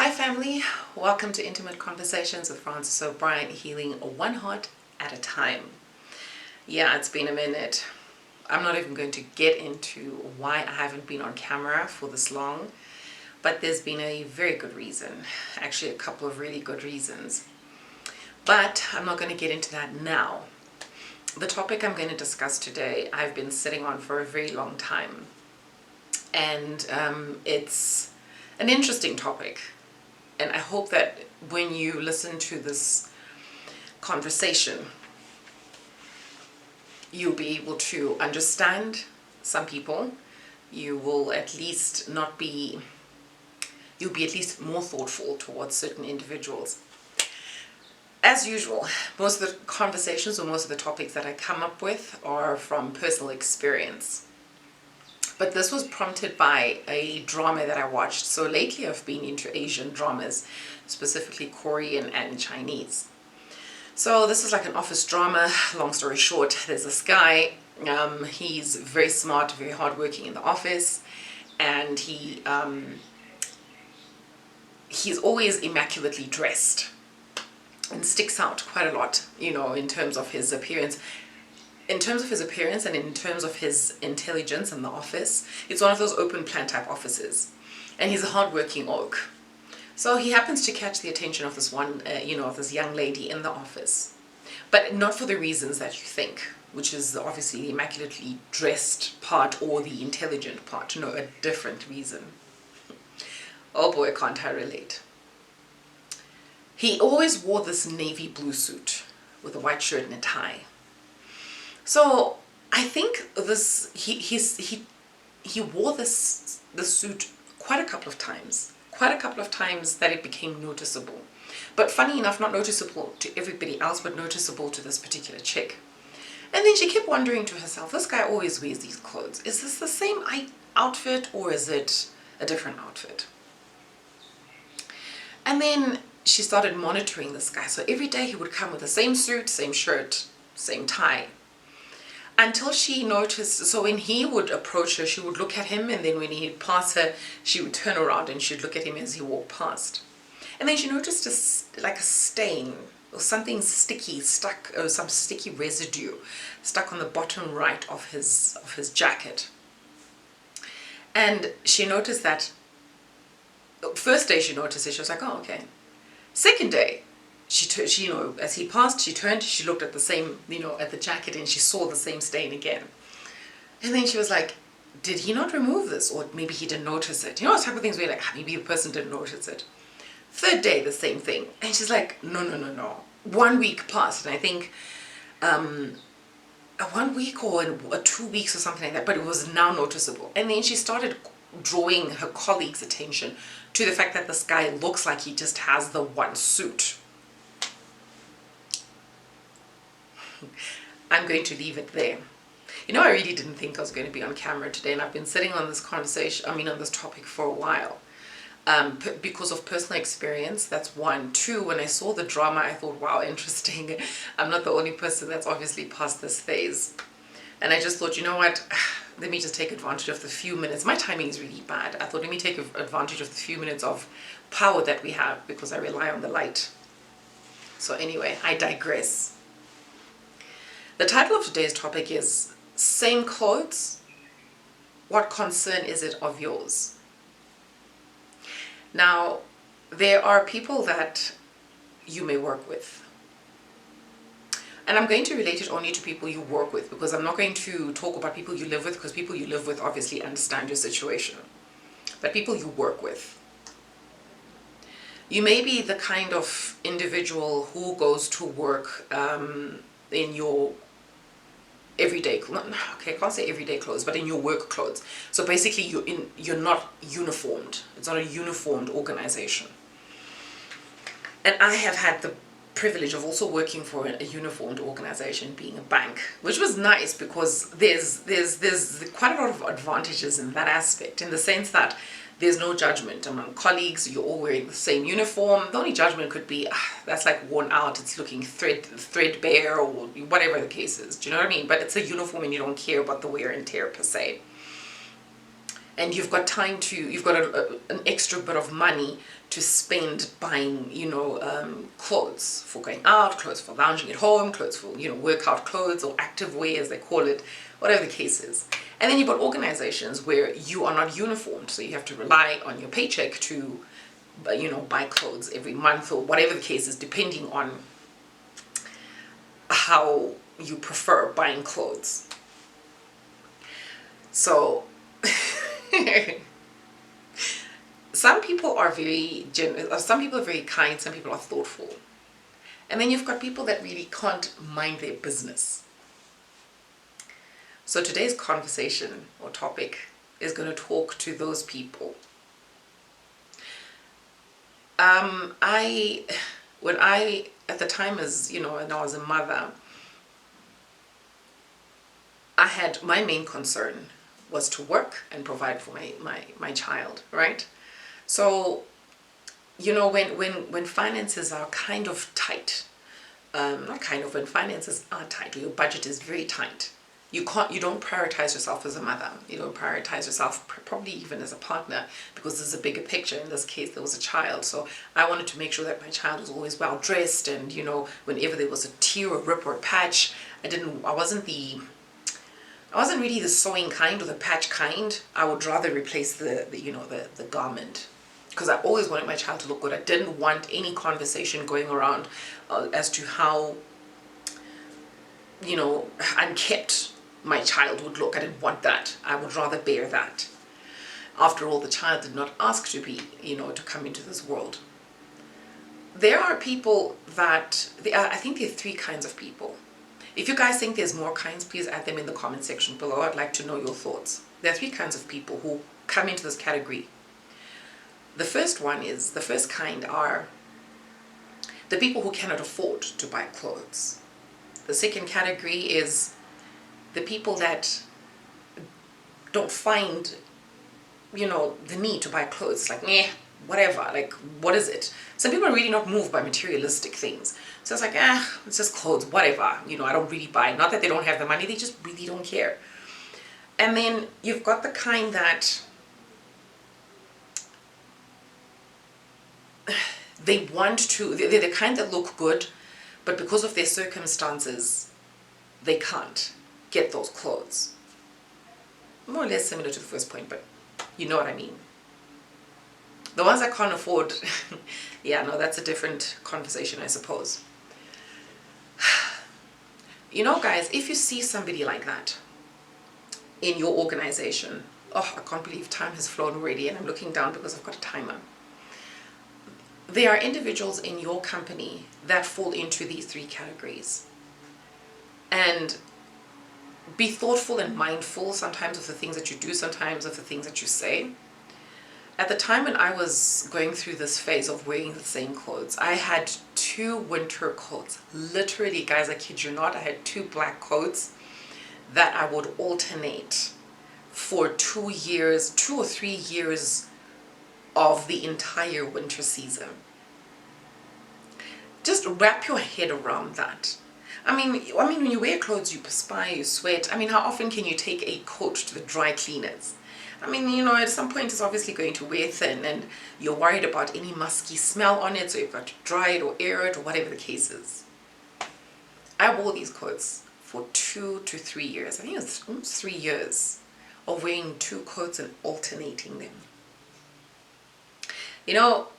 Hi family, welcome to Intimate Conversations with Francis O'Brien, healing one heart at a time. Yeah, it's been a minute. I'm not even going to get into why I haven't been on camera for this long, but there's been a very good reason, actually a couple of really good reasons. But I'm not going to get into that now. The topic I'm going to discuss today, I've been sitting on for a very long time, and it's an interesting topic. And I hope that when you listen to this conversation, you'll be able to understand some people. You will at least you'll be at least more thoughtful towards certain individuals. As usual, most of the conversations or most of the topics that I come up with are from personal experience. But this was prompted by a drama that I watched. So lately I've been into Asian dramas, specifically Korean and Chinese. So this is like an office drama. Long story short, there's this guy. He's very smart, very hardworking in the office, and he's always immaculately dressed and sticks out quite a lot, in terms of his appearance. In terms of his appearance and in terms of his intelligence in the office, it's one of those open plan type offices. And he's a hardworking oak. So he happens to catch the attention of this one, of this young lady in the office. But not for the reasons that you think, which is obviously the immaculately dressed part or the intelligent part. No, a different reason. Oh boy, can't I relate. He always wore this navy blue suit with a white shirt and a tie. So I think he wore this suit quite a couple of times that it became noticeable. But funny enough, not noticeable to everybody else, but noticeable to this particular chick. And then she kept wondering to herself, this guy always wears these clothes. Is this the same outfit or is it a different outfit? And then she started monitoring this guy. So every day he would come with the same suit, same shirt, same tie. Until she noticed, so when he would approach her, she would look at him, and then when he'd pass her, she would turn around and she'd look at him as he walked past. And then she noticed a stain or something sticky stuck, or some sticky residue stuck on the bottom right of his jacket. And she noticed that. First day she noticed it, she was like, oh, okay. Second day, she as he passed, she turned, she looked at the same, at the jacket, and she saw the same stain again. And then she was like, did he not remove this? Or maybe he didn't notice it. Those type of things where you're like, maybe the person didn't notice it. Third day, the same thing. And she's like, no. 1 week passed, and I think 1 week or 2 weeks or something like that, but it was now noticeable. And then she started drawing her colleagues' attention to the fact that this guy looks like he just has the one suit. I'm going to leave it there. I really didn't think I was going to be on camera today, and I've been sitting on this on this topic for a while. Because of personal experience, that's one. Two, when I saw the drama, I thought, wow, interesting. I'm not the only person that's obviously past this phase. And I just thought, you know what, let me just take advantage of the few minutes. My timing is really bad. I thought, let me take advantage of the few minutes of power that we have, because I rely on the light. So anyway, I digress. The title of today's topic is Same Clothes, What Concern Is It of Yours? Now, there are people that you may work with. And I'm going to relate it only to people you work with, because I'm not going to talk about people you live with, because people you live with obviously understand your situation. But people you work with. You may be the kind of individual who goes to work in your everyday, okay, I can't say everyday clothes, but in your work clothes. So basically you're not uniformed. It's not a uniformed organization. And I have had the privilege of also working for a uniformed organization, being a bank, which was nice because there's quite a lot of advantages in that aspect, in the sense that there's no judgment among colleagues. You're all wearing the same uniform. The only judgment could be, that's like worn out, it's looking threadbare, or whatever the case is. Do you know what I mean? But it's a uniform and you don't care about the wear and tear per se. and you've got time to, you've got an extra bit of money to spend buying, clothes for going out, clothes for lounging at home, clothes for, workout clothes or active wear as they call it, whatever the case is. And then you've got organizations where you are not uniformed, so you have to rely on your paycheck to, buy clothes every month or whatever the case is, depending on how you prefer buying clothes. So some people are very generous, some people are very kind, some people are thoughtful. And then you've got people that really can't mind their business. So today's conversation or topic is going to talk to those people. At the time and I was a mother, my main concern was to work and provide for my child, right? So, when finances are kind of tight, when finances are tight, or your budget is very tight, you don't prioritize yourself as a mother. You don't prioritize yourself probably even as a partner, because there's a bigger picture. In this case, there was a child. So I wanted to make sure that my child was always well dressed, and, whenever there was a tear or rip or a patch, I wasn't really the sewing kind or the patch kind. I would rather replace the garment, because I always wanted my child to look good. I didn't want any conversation going around as to how, unkept my child would look. I didn't want that. I would rather bear that. After all, the child did not ask to be, to come into this world. There are people that, I think there are three kinds of people. If you guys think there's more kinds, please add them in the comment section below. I'd like to know your thoughts. There are three kinds of people who come into this category. The first kind are the people who cannot afford to buy clothes. The second category is the people that don't find, the need to buy clothes. Like, whatever, like, what is it? Some people are really not moved by materialistic things. So it's like, it's just clothes, whatever. I don't really buy. Not that they don't have the money, they just really don't care. And then you've got the kind that they're the kind that look good, but because of their circumstances, they can't get those clothes. More or less similar to the first point, but you know what I mean. The ones that can't afford, that's a different conversation, I suppose. Guys, if you see somebody like that in your organization, I can't believe time has flown already, and I'm looking down because I've got a timer. There are individuals in your company that fall into these three categories. And be thoughtful and mindful sometimes of the things that you do, sometimes of the things that you say. At the time when I was going through this phase of wearing the same clothes, I had 2 winter coats. Literally, guys, I kid you not, I had 2 black coats that I would alternate for 2 or 3 years of the entire winter season. Just wrap your head around that. I mean, when you wear clothes, you perspire, you sweat. How often can you take a coat to the dry cleaners? At some point it's obviously going to wear thin, and you're worried about any musky smell on it, so you've got to dry it or air it or whatever the case is. I wore these coats for 2 to 3 years. I think it was almost 3 years of wearing 2 coats and alternating them.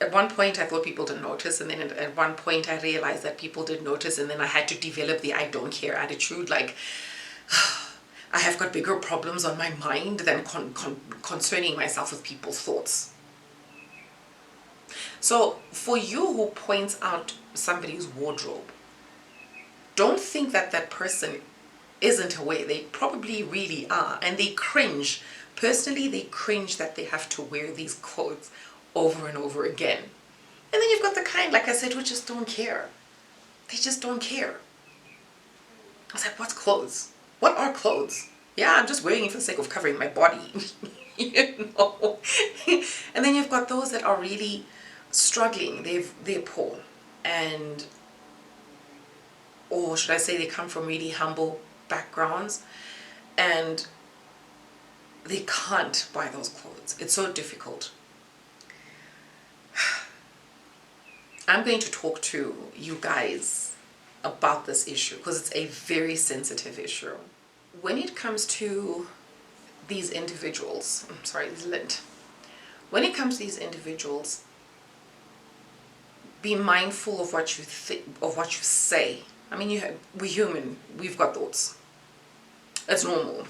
At one point I thought people didn't notice, and then at one point I realized that people did notice, and then I had to develop the I don't care attitude, like, I have got bigger problems on my mind than concerning myself with people's thoughts. So for you who points out somebody's wardrobe, don't think that that person isn't aware. They probably really are, and they cringe. Personally, they cringe that they have to wear these clothes over and over again. And then you've got the kind, like I said, who just don't care. They just don't care. I was like, what's clothes? What are clothes? Yeah, I'm just wearing it for the sake of covering my body. And then you've got those that are really struggling. They're poor, and, or should I say, they come from really humble backgrounds, and they can't buy those clothes. It's so difficult. I'm going to talk to you guys about this issue because it's a very sensitive issue. When it comes to these individuals, I'm sorry, when it comes to these individuals, be mindful of what you think, of what you say. I mean, we're human. We've got thoughts. It's normal.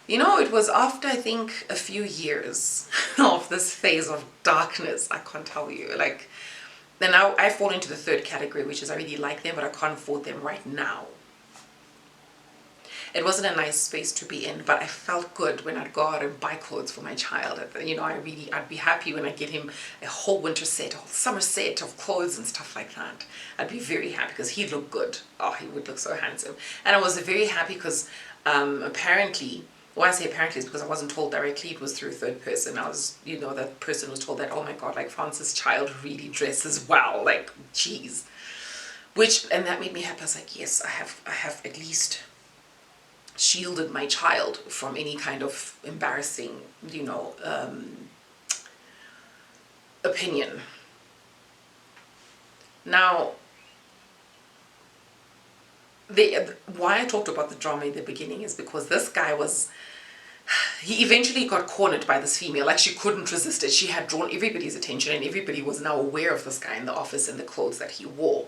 You know, it was after, I think, a few years of this phase of darkness, I can't tell you, like, then I fall into the third category, which is I really like them, but I can't afford them right now. It wasn't a nice space to be in, but I felt good when I'd go out and buy clothes for my child. You know, I'd be happy when I get him a whole winter set, a whole summer set of clothes and stuff like that. I'd be very happy because he'd look good. Oh, he would look so handsome. And I was very happy because apparently, why I say apparently is because I wasn't told directly, it was through a third person. I was, you know, that person was told that, oh my God, like Francis' child really dresses well, like, geez. And that made me happy. I was like, yes, I have at least shielded my child from any kind of embarrassing, you know, opinion. Now, why I talked about the drama in the beginning is because this guy he eventually got cornered by this female. Like, she couldn't resist it. She had drawn everybody's attention and everybody was now aware of this guy in the office and the clothes that he wore.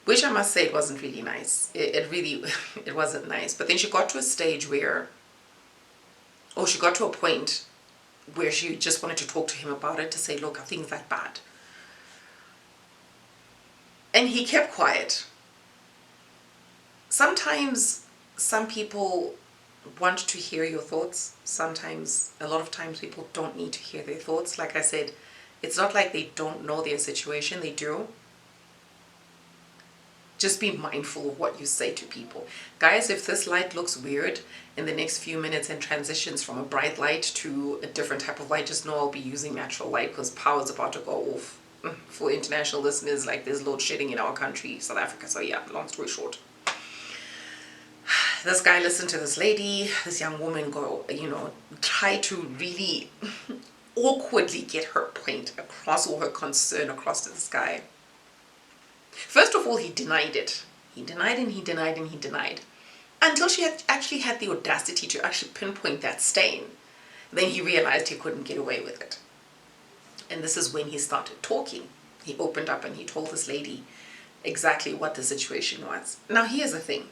Which I must say, it wasn't really nice. It really, it wasn't nice. But then she got to a stage she got to a point where she just wanted to talk to him about it, to say, look, are things that bad? And he kept quiet. Sometimes some people want to hear your thoughts. Sometimes, a lot of times, people don't need to hear their thoughts. Like I said, it's not like they don't know their situation. They do. Just be mindful of what you say to people. Guys, if this light looks weird in the next few minutes and transitions from a bright light to a different type of light, just know I'll be using natural light because power is about to go off. For international listeners, like, there's load shedding in our country, South Africa. So yeah, long story short. This guy listened to this lady, this young woman go, you know, try to really awkwardly get her point across, or her concern across to this guy. First of all, he denied it. He denied and he denied and he denied. Until she actually had the audacity to actually pinpoint that stain. Then he realized he couldn't get away with it. And this is when he started talking. He opened up and he told this lady exactly what the situation was. Now, here's the thing.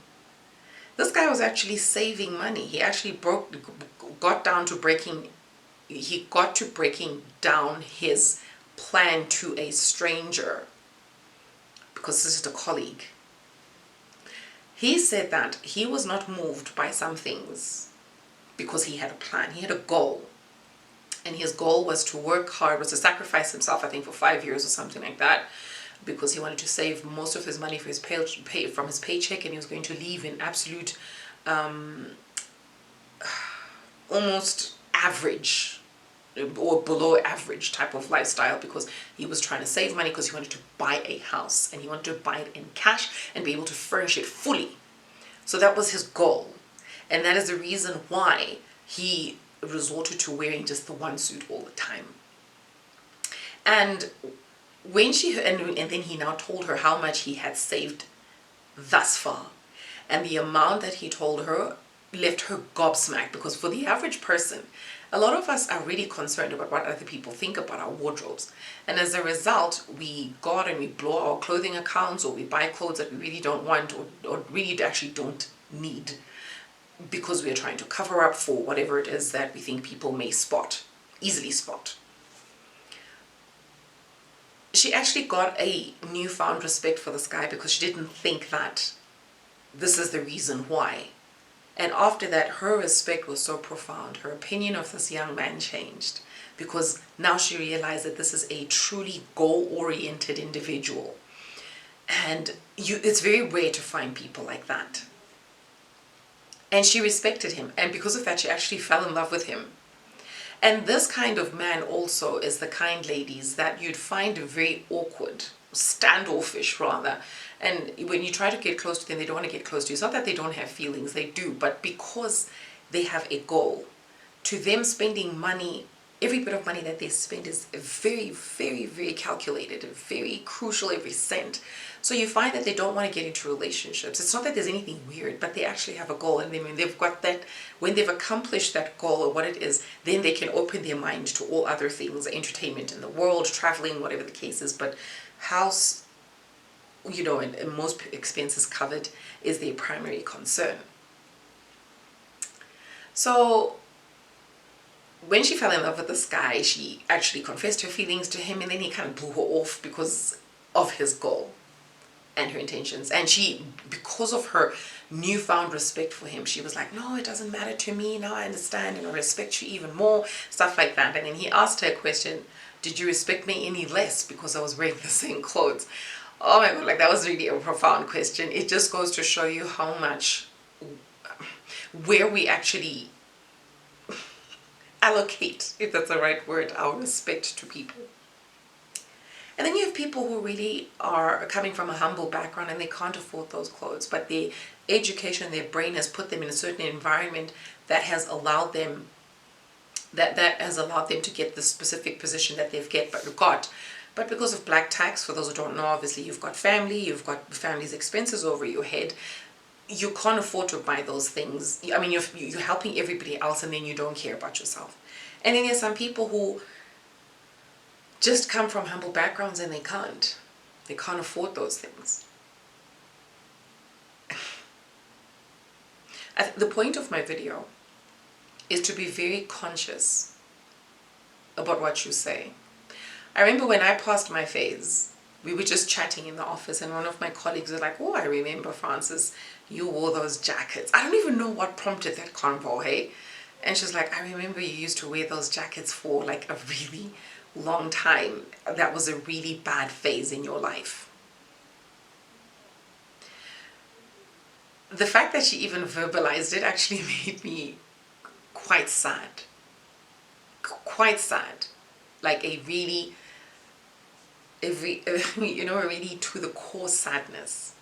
This guy was actually saving money. He actually got to breaking down his plan to a stranger, because this is a colleague. He said that he was not moved by some things because he had a plan. He had a goal. And his goal was to work hard, was to sacrifice himself, I think, for 5 years or something like that, because he wanted to save most of his money for his from his paycheck, and he was going to live in absolute, almost average or below average type of lifestyle, because he was trying to save money because he wanted to buy a house and he wanted to buy it in cash and be able to furnish it fully. So that was his goal, and that is the reason why he resorted to wearing just the one suit all the time. And when and then he now told her how much he had saved thus far, and the amount that he told her left her gobsmacked, because for the average person, a lot of us are really concerned about what other people think about our wardrobes. And as a result, we go out and we blow our clothing accounts, or we buy clothes that we really don't want, or really actually don't need, because we are trying to cover up for whatever it is that we think people may easily spot. She actually got a newfound respect for this guy because she didn't think that this is the reason why. And after that, her respect was so profound. Her opinion of this young man changed, because now she realized that this is a truly goal-oriented individual. And it's very rare to find people like that. And she respected him. And because of that, she actually fell in love with him. And this kind of man also is the kind, ladies, that you'd find very awkward, standoffish rather. And when you try to get close to them, they don't want to get close to you. It's not that they don't have feelings, they do. But because they have a goal. To them, spending money, every bit of money that they spend is very, very, very calculated and very crucial, every cent. So you find that they don't want to get into relationships. It's not that there's anything weird, but they actually have a goal. And then when they've got that, when they've accomplished that goal or what it is, then they can open their mind to all other things, entertainment in the world, traveling, whatever the case is. But house, you know, and most expenses covered is their primary concern. So when she fell in love with this guy, she actually confessed her feelings to him, and then he kind of blew her off because of his goal and her intentions. And she, because of her newfound respect for him, she was like, no, it doesn't matter to me. Now I understand and I respect you even more, stuff like that. And then he asked her a question, did you respect me any less because I was wearing the same clothes? Oh my God, like that was really a profound question. It just goes to show you how much, where we actually allocate, if that's the right word, our respect to people. And then you have people who really are coming from a humble background and they can't afford those clothes, but their education, their brain has put them in a certain environment that has allowed them that has allowed them to get the specific position that they've got. But because of black tax, for those who don't know, obviously you've got family, you've got family's expenses over your head. You can't afford to buy those things. I mean, you're helping everybody else and then you don't care about yourself. And then there's some people who just come from humble backgrounds and they can't afford those things. The point of my video is to be very conscious about what you say. I remember when I passed my phase, we were just chatting in the office and one of my colleagues was like, oh, I remember, Francis, you wore those jackets. I don't even know what prompted that convo, hey? And she's like, I remember you used to wear those jackets for like a really long time. That was a really bad phase in your life. The fact that she even verbalized it actually made me quite sad. Quite sad. Like a really a really to the core sadness,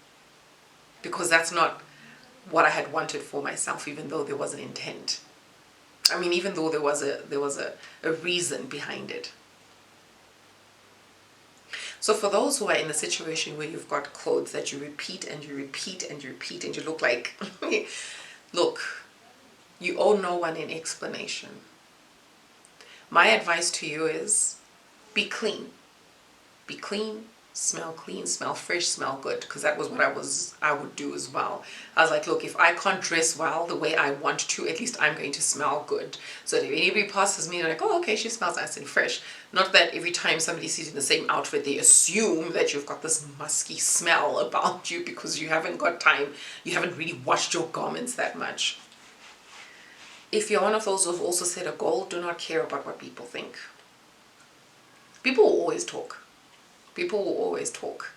because that's not what I had wanted for myself, even though there was an intent. I mean, even though there was a reason behind it. So for those who are in a situation where you've got clothes that you repeat and you repeat and you repeat and you look like, look, you owe no one an explanation. My advice to you is be clean. Be clean, smell fresh, smell good, because that was what I would do as well. I was like, look, if I can't dress well the way I want to, at least I'm going to smell good. So if anybody passes me, they're like, oh, okay, she smells nice and fresh. Not that every time somebody sees you in the same outfit, they assume that you've got this musky smell about you because you haven't got time, you haven't really washed your garments that much. If you're one of those who've also set a goal, do not care about what people think. People will always talk. People will always talk.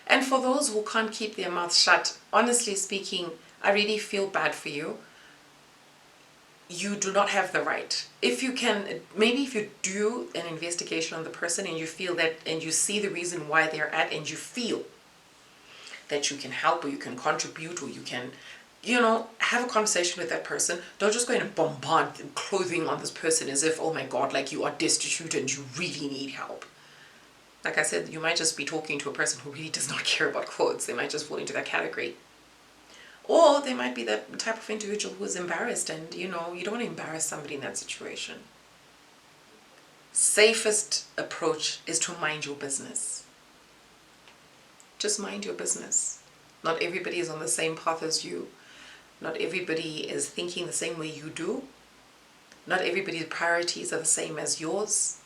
And for those who can't keep their mouths shut, honestly speaking, I really feel bad for you. You do not have the right. If you can, maybe if you do an investigation on the person and you feel that, and you see the reason why they're at, and you feel that you can help or you can contribute or you can, have a conversation with that person. Don't just go in and bombard clothing on this person as if, oh my God, like you are destitute and you really need help. Like I said, you might just be talking to a person who really does not care about clothes. They might just fall into that category. Or they might be that type of individual who is embarrassed and, you don't want to embarrass somebody in that situation. Safest approach is to mind your business. Just mind your business. Not everybody is on the same path as you. Not everybody is thinking the same way you do. Not everybody's priorities are the same as yours.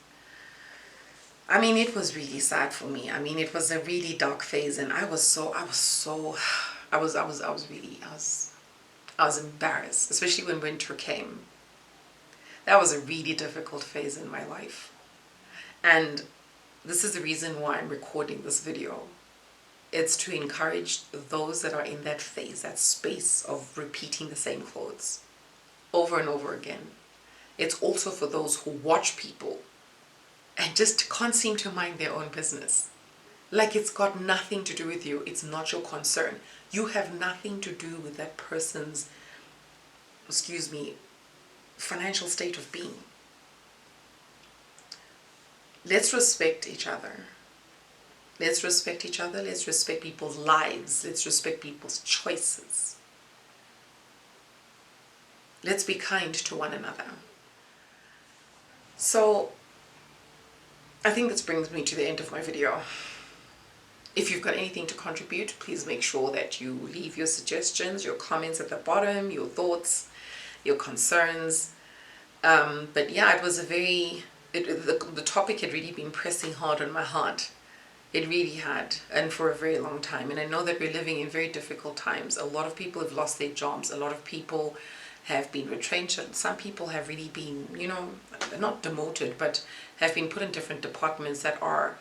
I mean, it was really sad for me. I mean, it was a really dark phase, and I was embarrassed, especially when winter came. That was a really difficult phase in my life. And this is the reason why I'm recording this video. It's to encourage those that are in that phase, that space of repeating the same clothes over and over again. It's also for those who watch people and just can't seem to mind their own business. Like it's got nothing to do with you. It's not your concern. You have nothing to do with that person's excuse me, financial state of being. Let's respect each other. Let's respect each other. Let's respect people's lives. Let's respect people's choices. Let's be kind to one another. So, I think this brings me to the end of my video. If you've got anything to contribute, please make sure that you leave your suggestions, your comments at the bottom, your thoughts, your concerns. But yeah, it was a very, the topic had really been pressing hard on my heart. It really had, and for a very long time. And I know that we're living in very difficult times. A lot of people have lost their jobs. A lot of people have been retrenched. Some people have really been, not demoted, but have been put in different departments that are,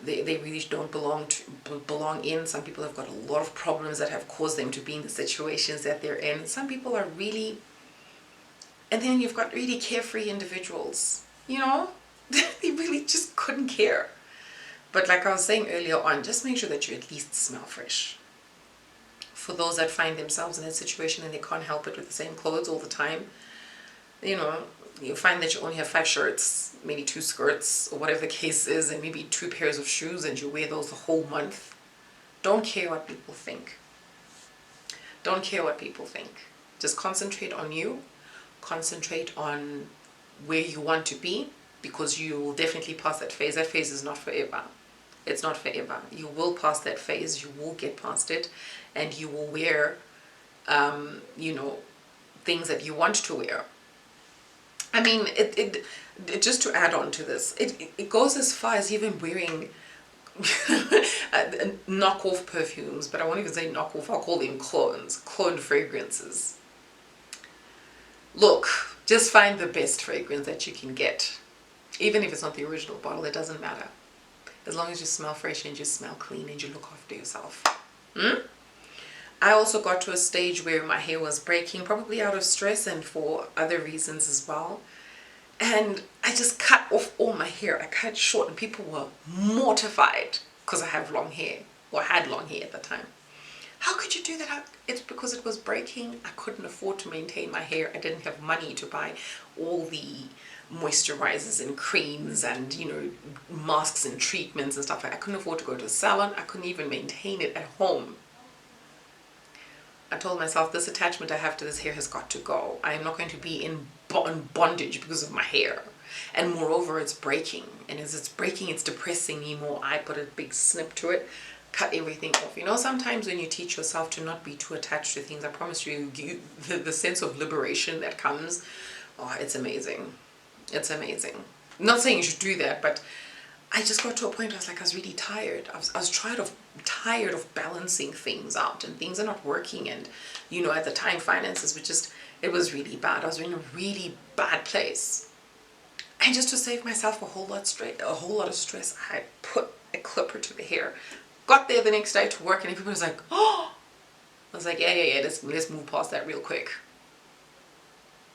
they really don't belong in. Some people have got a lot of problems that have caused them to be in the situations that they're in. Some people are really, and then you've got really carefree individuals, they really just couldn't care. But like I was saying earlier on, just make sure that you at least smell fresh. For those that find themselves in a situation and they can't help it with the same clothes all the time, you find that you only have 5 shirts, maybe 2 skirts, or whatever the case is, and maybe 2 pairs of shoes, and you wear those the whole month. Don't care what people think. Don't care what people think. Just concentrate on you. Concentrate on where you want to be, because you will definitely pass that phase. That phase is not forever. It's not forever. You will pass that phase. You will get past it, and you will wear, things that you want to wear. I mean, it just to add on to this, it goes as far as even wearing knockoff perfumes, but I won't even say knockoff. I'll call them cloned fragrances. Look, just find the best fragrance that you can get. Even if it's not the original bottle, it doesn't matter. As long as you smell fresh and you smell clean and you look after yourself. I also got to a stage where my hair was breaking, probably out of stress and for other reasons as well. And I just cut off all my hair. I cut it short, and people were mortified because I have long hair, or had long hair at the time. How could you do that? It's because it was breaking. I couldn't afford to maintain my hair. I didn't have money to buy all the moisturizers and creams and masks and treatments and stuff like that. I couldn't afford to go to a salon. I couldn't even maintain it at home. I told myself, this attachment I have to this hair has got to go. I am not going to be in bondage because of my hair. And moreover, it's breaking, and as it's breaking, it's depressing me more. I put a big snip to it, cut everything off. Sometimes when you teach yourself to not be too attached to things, I promise you, the sense of liberation that comes, it's amazing. It's amazing. I'm not saying you should do that, but I just got to a point where I was really tired. I was tired of balancing things out, and things are not working. And at the time, finances were it was really bad. I was in a really bad place. And just to save myself a whole lot of stress, I put a clipper to the hair. Got there the next day to work, and everybody was like, "Oh!" I was like, "Yeah. Let's move past that real quick."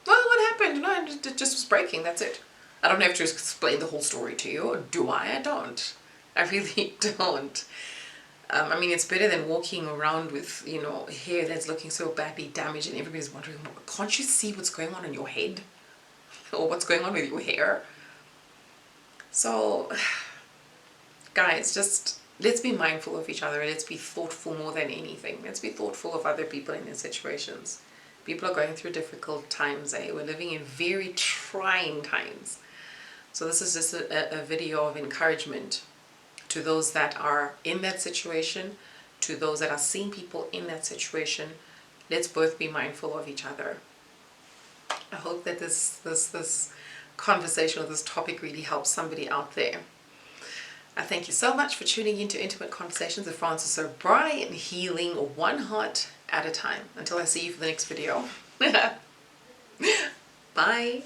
Well, what happened? No, it just was breaking. That's it. I don't have to explain the whole story to you, or do I? I don't. I really don't. I mean, it's better than walking around with, hair that's looking so badly damaged, and everybody's wondering, can't you see what's going on in your head? Or what's going on with your hair? So, guys, just let's be mindful of each other. Let's be thoughtful more than anything. Let's be thoughtful of other people in their situations. People are going through difficult times. We're living in very trying times. So this is just a video of encouragement to those that are in that situation, to those that are seeing people in that situation. Let's both be mindful of each other. I hope that this conversation or this topic really helps somebody out there. I thank you so much for tuning into Intimate Conversations with Frances O'Brien, healing one heart at a time. Until I see you for the next video. Bye.